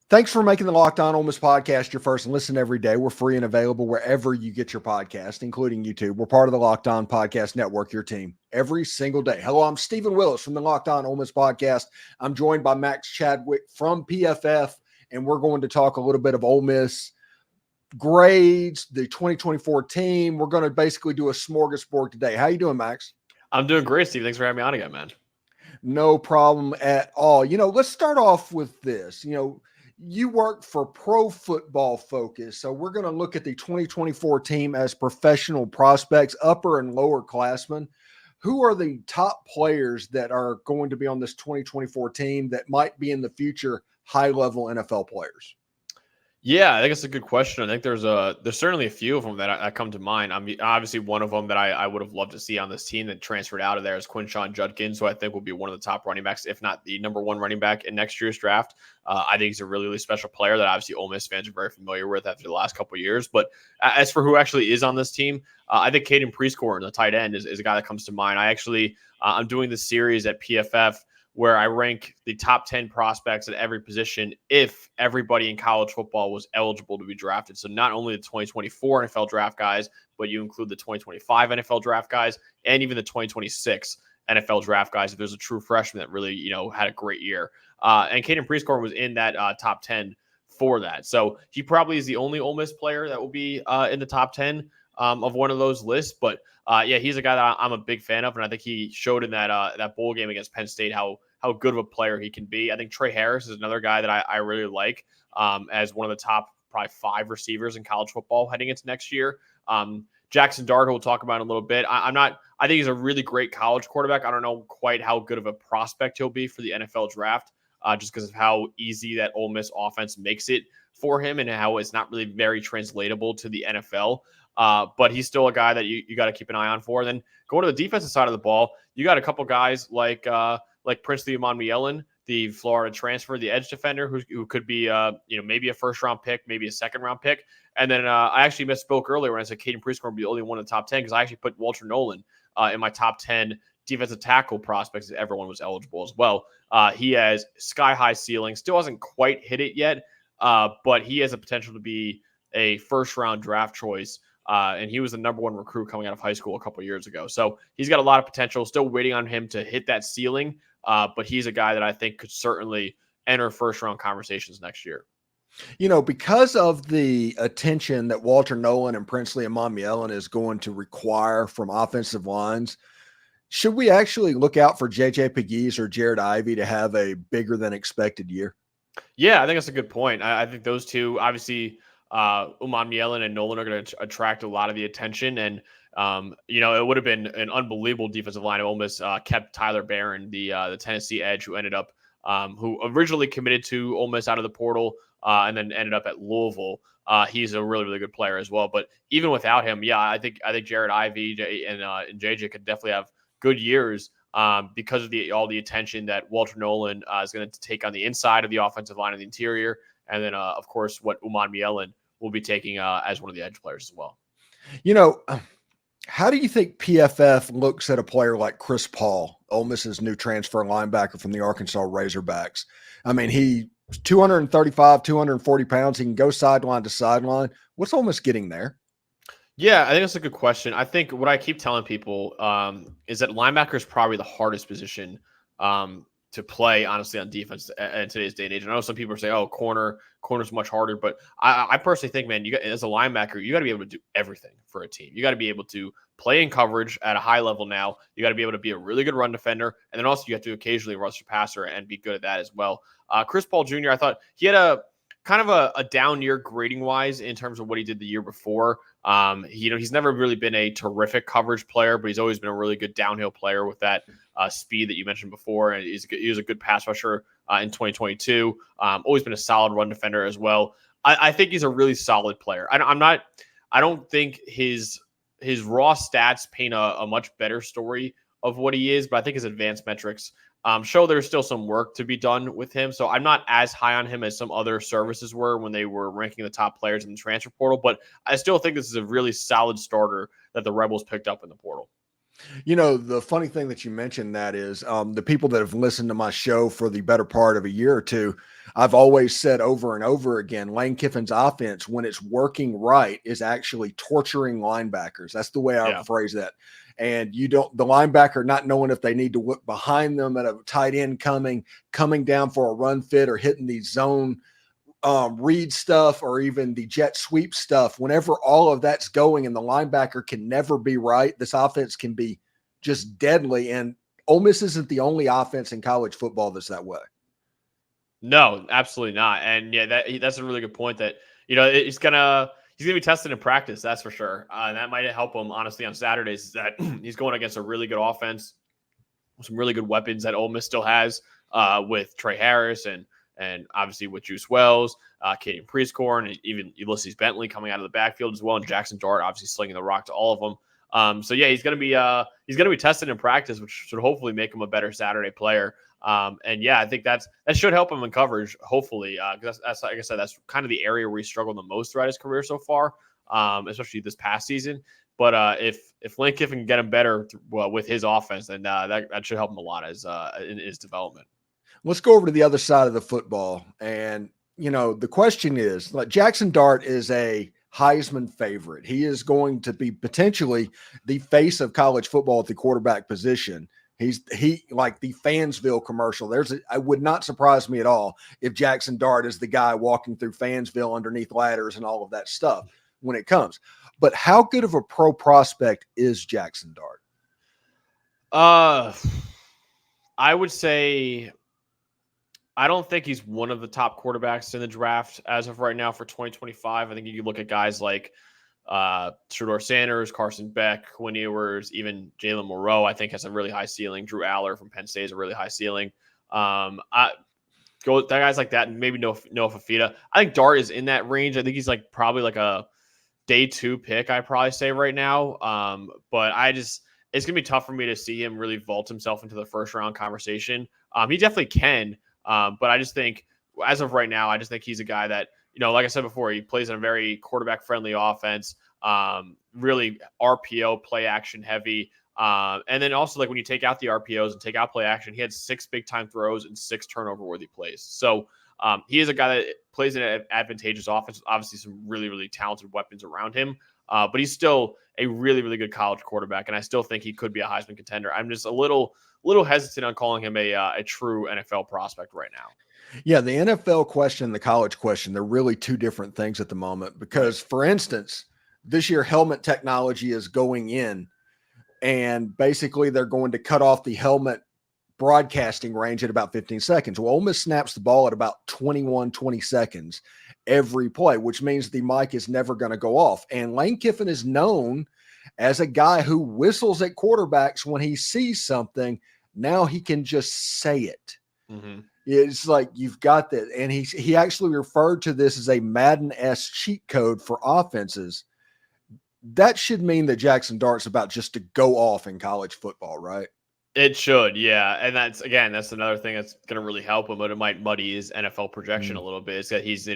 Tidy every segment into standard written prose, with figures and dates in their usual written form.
Thanks for making the Locked On Ole Miss podcast your first and listen every day. We're free and available wherever you get your podcast, including YouTube. We're part of the Locked On Podcast Network, your team, every single day. Hello, I'm Stephen Willis from the Locked On Ole Miss podcast. I'm joined by Max Chadwick from PFF, and we're going to talk a little bit of Ole Miss grades, the 2024 team. We're going to basically do a smorgasbord today. How you doing, Max? I'm doing great, Steve. Thanks for having me on again, man. No problem at all. Let's start off with this. You work for Pro Football Focus, so we're going to look at the 2024 team as professional prospects, upper and lower classmen. Who are the top players that are going to be on this 2024 team that might be in the future high-level NFL players? Yeah, I think it's a good question. I think there's certainly a few of them that come to mind. I mean, obviously one of them that I would have loved to see on this team that transferred out of there is Quinshon Judkins, who I think will be one of the top running backs, if not the number one running back in next year's draft. I think he's a really, really special player that obviously Ole Miss fans are very familiar with after the last couple of years. But as for who actually is on this team, I think Caden Prescorn, the tight end, is a guy that comes to mind. I'm doing this series at PFF where I rank the top 10 prospects at every position if everybody in college football was eligible to be drafted. So not only the 2024 NFL draft guys, but you include the 2025 NFL draft guys and even the 2026 NFL draft guys if there's a true freshman that really, had a great year. And Caden Prescorn was in that top 10 for that. So he probably is the only Ole Miss player that will be in the top 10 of one of those lists. But he's a guy that I'm a big fan of, and I think he showed in that bowl game against Penn State how good of a player he can be. I think Tre Harris is another guy that I really like as one of the top probably 5 receivers in college football heading into next year. Jaxson Dart, who we'll talk about in a little bit. I think he's a really great college quarterback. I don't know quite how good of a prospect he'll be for the NFL draft just because of how easy that Ole Miss offense makes it for him and how it's not really very translatable to the NFL. But he's still a guy that you got to keep an eye on for. Then going to the defensive side of the ball, you got a couple guys like Princely Umanmielen, the Florida transfer, the edge defender, who could be maybe a first-round pick, maybe a second-round pick. And then I actually misspoke earlier when I said Caden Prescorn would be the only one in the top 10 because I actually put Walter Nolen in my top 10 defensive tackle prospects if everyone was eligible as well. He has sky-high ceiling, still hasn't quite hit it yet, but he has the potential to be a first-round draft choice. And he was the number one recruit coming out of high school a couple of years ago. So he's got a lot of potential, still waiting on him to hit that ceiling. But he's a guy that I think could certainly enter first-round conversations next year. Because of the attention that Walter Nolen and Princely Umanmielen is going to require from offensive lines, should we actually look out for J.J. Pegues or Jared Ivey to have a bigger than expected year? Yeah, I think that's a good point. I think those two, obviously, Umanmielen and Nolen are going to attract a lot of the attention. And, it would have been an unbelievable defensive line. Ole Miss kept Tyler Barron, the Tennessee edge, who ended up, who originally committed to Ole Miss out of the portal and then ended up at Louisville. He's a really, really good player as well. But even without him, I think Jared Ivey and JJ could definitely have good years because of all the attention that Walter Nolen is going to take on the inside of the offensive line and the interior. And then, of course, what Umanmielen will be taking as one of the edge players as well. How do you think PFF looks at a player like Chris Paul, Ole Miss's new transfer linebacker from the Arkansas Razorbacks? I mean, he's 235, 240 pounds. He can go sideline to sideline. What's Ole Miss getting there? Yeah, I think that's a good question. I think what I keep telling people is that linebacker is probably the hardest position to play, honestly, on defense in today's day and age. I know some people say, "Oh, corner's much harder," but I personally think, man, as a linebacker, you got to be able to do everything for a team. You got to be able to play in coverage at a high level now. You got to be able to be a really good run defender, and then also you have to occasionally rush your passer and be good at that as well. Chris Paul Jr., I thought he had a kind of a down year grading wise in terms of what he did the year before. He's never really been a terrific coverage player, but he's always been a really good downhill player with that speed that you mentioned before. And he was a good pass rusher in 2022. Always been a solid run defender as well. I think he's a really solid player. I don't think his raw stats paint a much better story of what he is, but I think his advanced metrics show there's still some work to be done with him. So I'm not as high on him as some other services were when they were ranking the top players in the transfer portal, but I still think this is a really solid starter that the Rebels picked up in the portal. The funny thing that you mentioned that is the people that have listened to my show for the better part of a year or two, I've always said over and over again, Lane Kiffin's offense, when it's working right, is actually torturing linebackers. That's the way I would phrase that. And the linebacker not knowing if they need to look behind them at a tight end coming down for a run fit or hitting the zone read stuff or even the jet sweep stuff. Whenever all of that's going and the linebacker can never be right, this offense can be just deadly. And Ole Miss isn't the only offense in college football that's that way. No, absolutely not. And that's a really good point that, he's going to be tested in practice. That's for sure. And that might help him honestly on Saturdays, is that he's going against a really good offense, some really good weapons that Ole Miss still has with Tre Harris and obviously with Juice Wells, Caden Prieskorn, and even Ulysses Bentley coming out of the backfield as well, and Jaxson Dart obviously slinging the rock to all of them. He's going to be tested in practice, which should hopefully make him a better Saturday player. I think that should help him in coverage, hopefully. Because that's like I said, that's kind of the area where he struggled the most throughout his career so far, especially this past season. But if Lane Kiffin can get him better with his offense, then that should help him a lot in his development. Let's go over to the other side of the football. And, the question is, like, Jaxson Dart is a Heisman favorite. He is going to be potentially the face of college football at the quarterback position. He like the Fansville commercial. I would not surprise me at all if Jaxson Dart is the guy walking through Fansville underneath ladders and all of that stuff when it comes. But how good of a pro prospect is Jaxson Dart? I would say I don't think he's one of the top quarterbacks in the draft as of right now for 2025. I think you look at guys like Shedeur Sanders, Carson Beck, Quinn Ewers, even Jalen Moreau, I think has a really high ceiling. Drew Aller from Penn State is a really high ceiling. I go with guys like that, and maybe Noah Fafita. I think Dart is in that range. I think he's probably like a day 2 pick, I'd probably say right now. But it's going to be tough for me to see him really vault himself into the first round conversation. He definitely can. But I just think, as of right now, I just think he's a guy that, like I said before, he plays in a very quarterback-friendly offense, really RPO, play action heavy. And then also, when you take out the RPOs and take out play action, he had 6 big-time throws and 6 turnover-worthy plays. So he is a guy that plays in an advantageous offense, obviously some really, really talented weapons around him. But he's still a really, really good college quarterback, and I still think he could be a Heisman contender. I'm just a little hesitant on calling him a true NFL prospect right now. Yeah, the NFL question and the college question, they're really two different things at the moment because, for instance, this year helmet technology is going in, and basically they're going to cut off the helmet broadcasting range at about 15 seconds. Well, Ole Miss snaps the ball at about 20 seconds every play, which means the mic is never going to go off. And Lane Kiffin is known as a guy who whistles at quarterbacks when he sees something. Now he can just say it. Mm-hmm. It's like you've got that. And he actually referred to this as a Madden-esque cheat code for offenses. That should mean that Jaxson Dart's about just to go off in college football, right? It should, yeah. And that's another thing that's going to really help him, but it might muddy his NFL projection a little bit. Is that he's,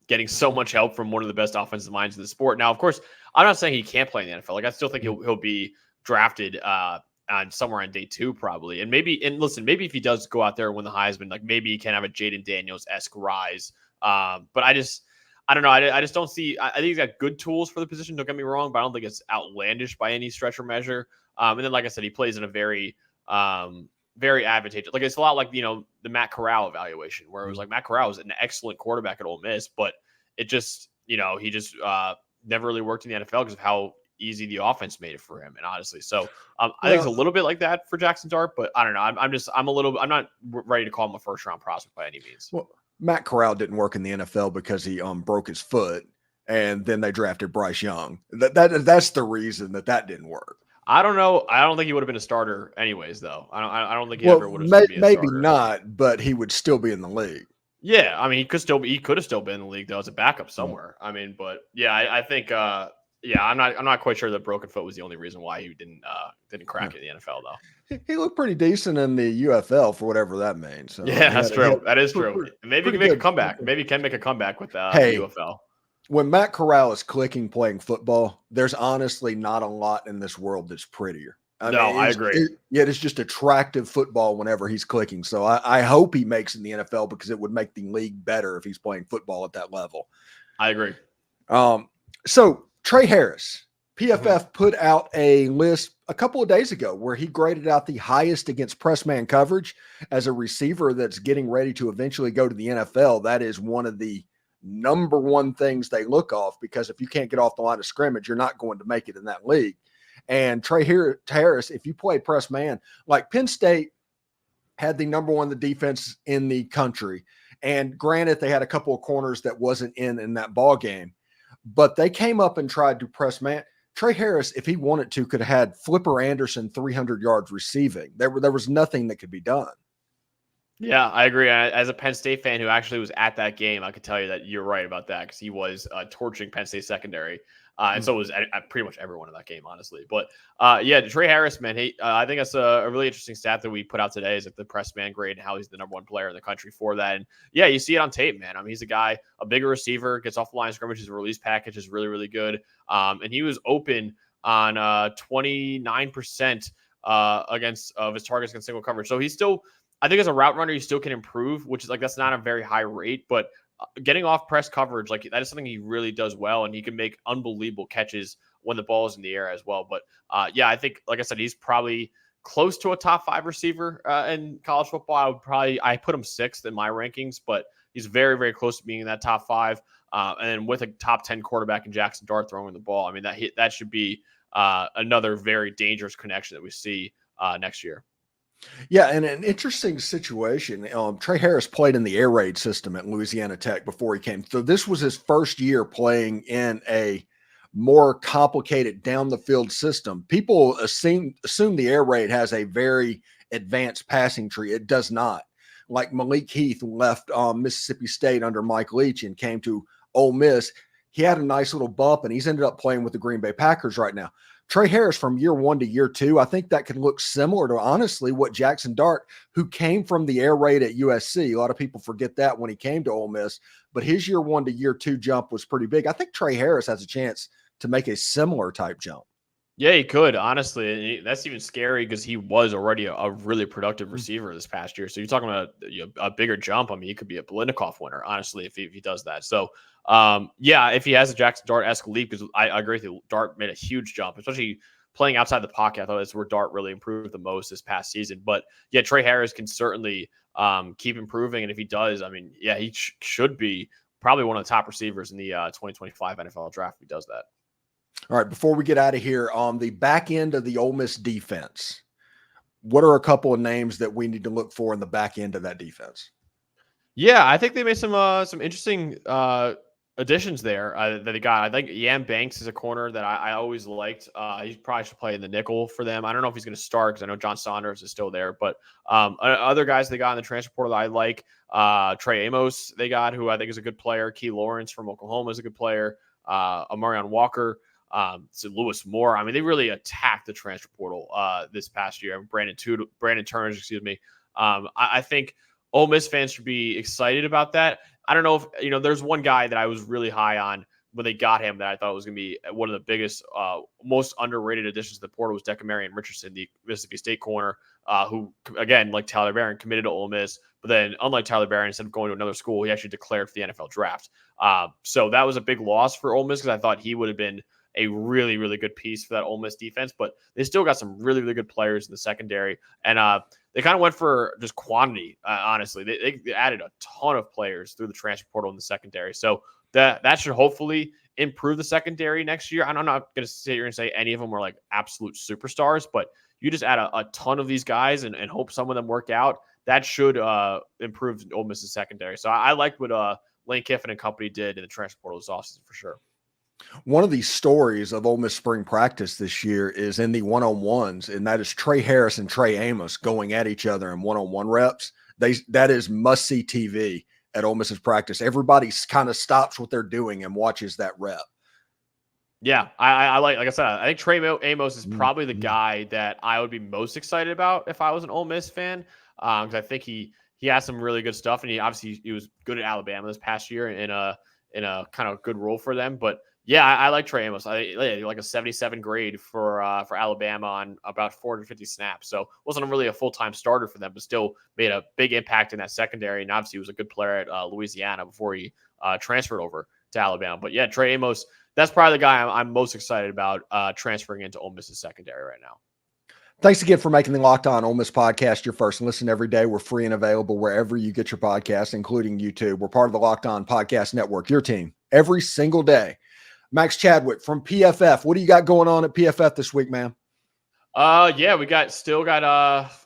getting so much help from one of the best offensive minds in the sport. Now, of course, I'm not saying he can't play in the NFL. I still think he'll be drafted on somewhere on day 2 probably. And maybe if he does go out there and win the Heisman, maybe he can have a Jaden Daniels-esque rise. But I don't know. I just don't see. I think he's got good tools for the position. Don't get me wrong, but I don't think it's outlandish by any stretch or measure. And then, like I said, he plays in a very advantageous. It's a lot like the Matt Corral evaluation, where it was Matt Corral was an excellent quarterback at Ole Miss, but it just he just never really worked in the NFL because of how easy the offense made it for him. And honestly, so I think it's a little bit like that for Jaxson Dart, but I don't know. I'm not ready to call him a first round prospect by any means. Well, Matt Corral didn't work in the NFL because he broke his foot, and then they drafted Bryce Young. That's the reason that didn't work. I don't know. I don't think he would have been a starter anyways, though. I don't think he ever would have been a maybe starter. Not, but he would still be in the league. Yeah, I mean, he could have still been in the league though as a backup somewhere. I mean, but yeah, I think I'm not quite sure that broken foot was the only reason why he didn't crack it in the NFL though. He looked pretty decent in the UFL for whatever that means. So yeah, that's true. That is true. Maybe he can make a comeback. Maybe he can make a comeback with the UFL. When Matt Corral is clicking playing football, there's honestly not a lot in this world that's prettier. I agree. It's just attractive football whenever he's clicking. So I hope he makes in the NFL because it would make the league better if he's playing football at that level. I agree. So Tre Harris, PFF put out a list a couple of days ago where he graded out the highest against press man coverage as a receiver that's getting ready to eventually go to the NFL. That is one of the number one things they look off, because if you can't get off the line of scrimmage, you're not going to make it in that league. And Tre Harris, if you play press man, like Penn State had the number one the defense in the country. And granted, they had a couple of corners that wasn't in that ball game, but they came up and tried to press man. Tre Harris, if he wanted to, could have had Flipper Anderson 300 yards receiving. There was nothing that could be done. Yeah, I agree. As a Penn State fan who actually was at that game, I could tell you that you're right about that, because he was torching Penn State secondary. And so was pretty much everyone in that game, honestly. But yeah, Tre Harris, man, I think that's a really interesting stat that we put out today, is that the press man grade and how he's the number one player in the country for that. And yeah, you see it on tape, man. I mean, he's a guy, a bigger receiver, gets off the line of scrimmage. His release package is really, really good. And he was open on 29% against of his targets against single coverage. So he's still, I think as a route runner, he still can improve, which is like, that's not a very high rate, but getting off press coverage, like that is something he really does well, and he can make unbelievable catches when the ball is in the air as well. But yeah, I think, like I said, he's probably close to a top 5 receiver in college football. I put him 6th in my rankings, but he's very, very close to being in that top 5. And then with a top 10 quarterback in Jaxson Dart throwing the ball, I mean, that should be another very dangerous connection that we see next year. Yeah, and an interesting situation. Tre Harris played in the air raid system at Louisiana Tech before he came. So this was his first year playing in a more complicated down the field system. People assume the air raid has a very advanced passing tree. It does not. Like Malik Heath left Mississippi State under Mike Leach and came to Ole Miss. He had a nice little bump, and he's ended up playing with the Green Bay Packers right now. Tre Harris from year 1 to year 2, I think that could look similar to, honestly, what Jaxson Dart, who came from the air raid at USC. A lot of people forget that when he came to Ole Miss, but his year 1 to year 2 jump was pretty big. I think Tre Harris has a chance to make a similar type jump. Yeah, he could, honestly. And that's even scary because he was already a really productive receiver this past year. So you're talking about a bigger jump. I mean, he could be a Biletnikoff winner, honestly, if he does that. So, yeah, if he has a Jaxson Dart-esque leap, because I agree with you, Dart made a huge jump, especially playing outside the pocket. I thought that's where Dart really improved the most this past season. But, yeah, Tre Harris can certainly keep improving. And if he does, I mean, yeah, he should be probably one of the top receivers in the 2025 NFL Draft if he does that. All right, before we get out of here, on the back end of the Ole Miss defense, what are a couple of names that we need to look for in the back end of that defense? Yeah, I think they made some interesting additions there that they got. I think Yam Banks is a corner that I always liked. He probably should play in the nickel for them. I don't know if he's going to start because I know John Saunders is still there. But other guys they got in the transfer portal that I like, Trey Amos they got, who I think is a good player. Key Lawrence from Oklahoma is a good player. Amarion Walker. So Lewis Moore. I mean, they really attacked the transfer portal this past year. Brandon Turner, excuse me. I think Ole Miss fans should be excited about that. I don't know if, there's one guy that I was really high on when they got him that I thought was going to be one of the biggest, most underrated additions to the portal was Decamarion Richardson, the Mississippi State corner, who, again, like Tyler Barron, committed to Ole Miss. But then, unlike Tyler Barron, instead of going to another school, he actually declared for the NFL draft. So that was a big loss for Ole Miss because I thought he would have been a really, really good piece for that Ole Miss defense, but they still got some really, really good players in the secondary. And they kind of went for just quantity, honestly. They added a ton of players through the transfer portal in the secondary. So that should hopefully improve the secondary next year. I'm not going to sit here and say any of them were like absolute superstars, but you just add a ton of these guys and hope some of them work out. That should improve Ole Miss's secondary. So I liked what Lane Kiffin and company did in the transfer portal this offseason for sure. One of the stories of Ole Miss spring practice this year is in the one-on-ones, and that is Tre Harris and Trey Amos going at each other in one-on-one reps. That is must-see TV at Ole Miss's practice. Everybody kind of stops what they're doing and watches that rep. Yeah, I like I said, I think Trey Amos is probably the guy that I would be most excited about if I was an Ole Miss fan, because I think he has some really good stuff, and he was good at Alabama this past year in a kind of good role for them. But Yeah, I like Trey Amos. I like a 77 grade for Alabama on about 450 snaps. So wasn't really a full-time starter for them, but still made a big impact in that secondary. And obviously, he was a good player at Louisiana before he transferred over to Alabama. But yeah, Trey Amos, that's probably the guy I'm most excited about transferring into Ole Miss's secondary right now. Thanks again for making the Locked On Ole Miss podcast your first listen every day. We're free and available wherever you get your podcasts, including YouTube. We're part of the Locked On Podcast Network, your team, every single day. Max Chadwick from PFF. What do you got going on at PFF this week, man? Yeah, we still got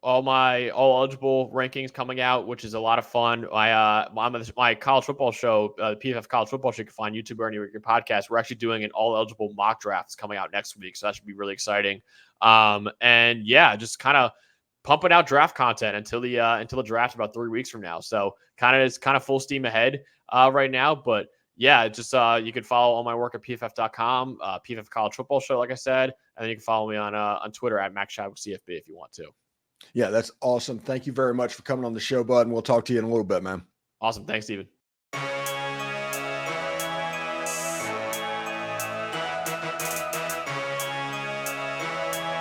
all eligible rankings coming out, which is a lot of fun. My college football show, the PFF College Football Show, you can find YouTube or any of your podcasts. We're actually doing an all eligible mock draft coming out next week, so that should be really exciting. And yeah, just kind of pumping out draft content until the draft about 3 weeks from now. So it's kind of full steam ahead right now, but yeah, just you can follow all my work at pff.com, PFF College Football Show, like I said, and then you can follow me on Twitter at MaxChadwickCFB if you want to. Yeah, that's awesome. Thank you very much for coming on the show, bud, and we'll talk to you in a little bit, man. Awesome. Thanks, Steven.